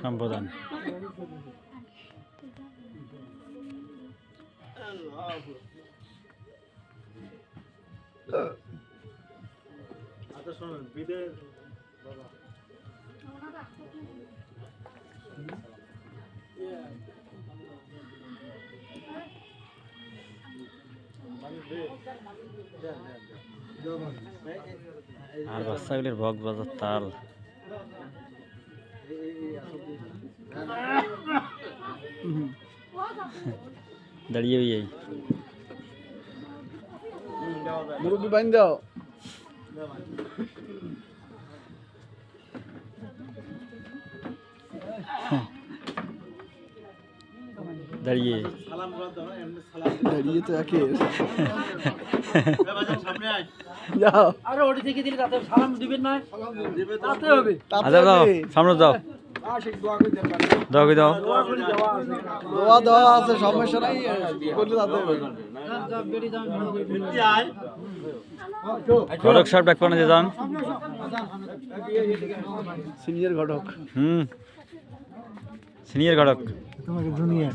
সম্বোধন আর বাচ্চাগুলির ভগ বাজার তাল দাঁড়িয়ে এই মুরব্বি বাইন দাও দাঁড়িয়ে দাঁড়িয়ে তো একে যাও আরে ওটি থেকে দিলে তাতে সালাম দিবেন না তাতে হবে আচ্ছা দাও সামনে দাও দাও দাও দোয়া দেওয়া আছে সমস্যা নাই করলে তাতে হবে ঘটক সাহেব ডাক পানে যান সিনিয়র ঘটক সিনিয়র ঘটক তোমাকে দুনিয়া